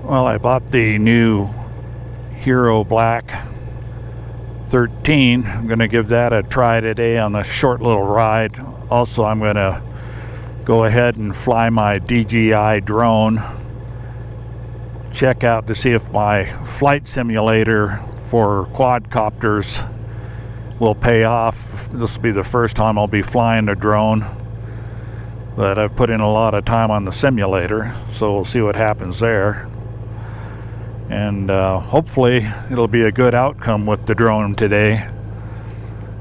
Well, I bought the new Hero Black 13. I'm going to give that a try today on a short little ride. Also, I'm going to go ahead and fly my DJI drone. Check out to see if my flight simulator for quadcopters will pay off. This will be the first time I'll be flying a drone, but I've put in a lot of time on the simulator, so we'll see what happens there. And hopefully it'll be a good outcome with the drone today.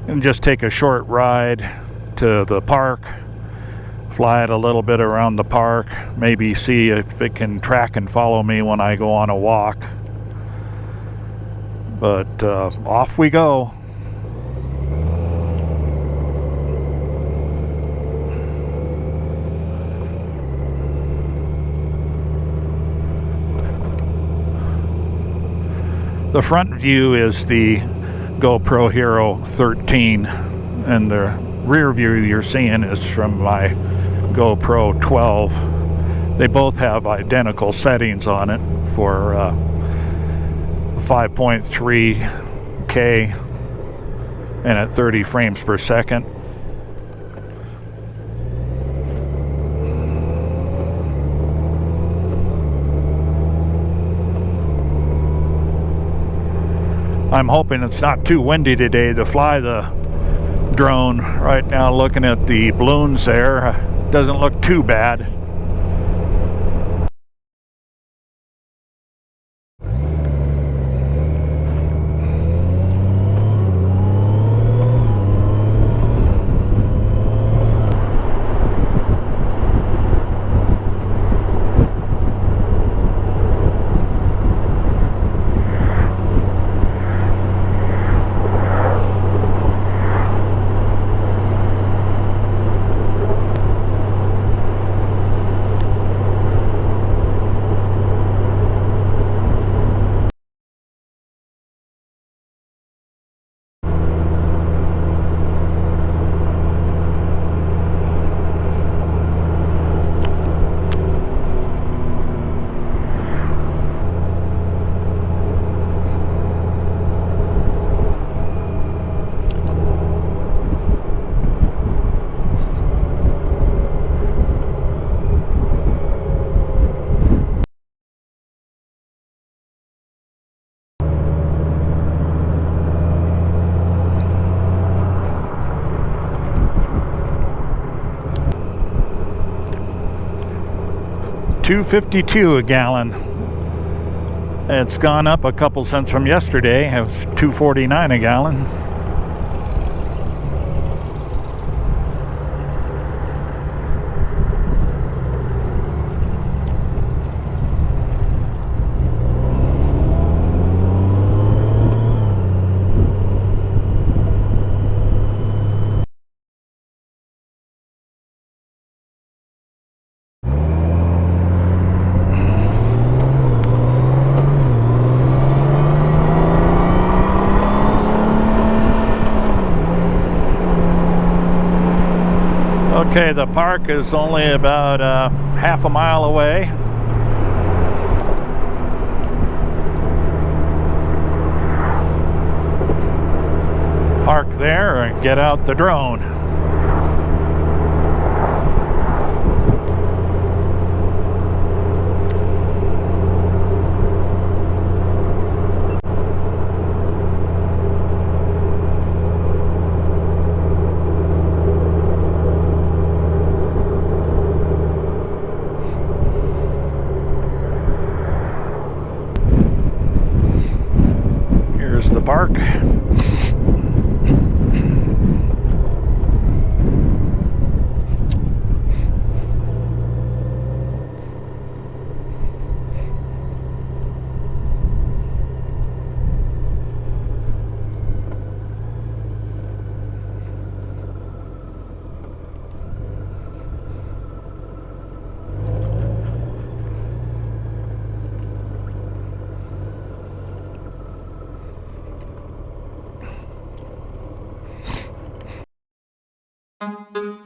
And just take a short ride to the park, fly it a little bit around the park, maybe see if it can track and follow me when I go on a walk. But off we go. The front view is the GoPro Hero 13, and the rear view you're seeing is from my GoPro 12. They both have identical settings on it for 5.3K and at 30 frames per second. I'm hoping it's not too windy today to fly the drone. Right now, looking at the balloons there, doesn't look too bad. $2.52 a gallon. It's gone up a couple cents from yesterday. It was $2.49 a gallon. Okay, the park is only about half a mile away. Park there and get out the drone. Here's the park. Thank you.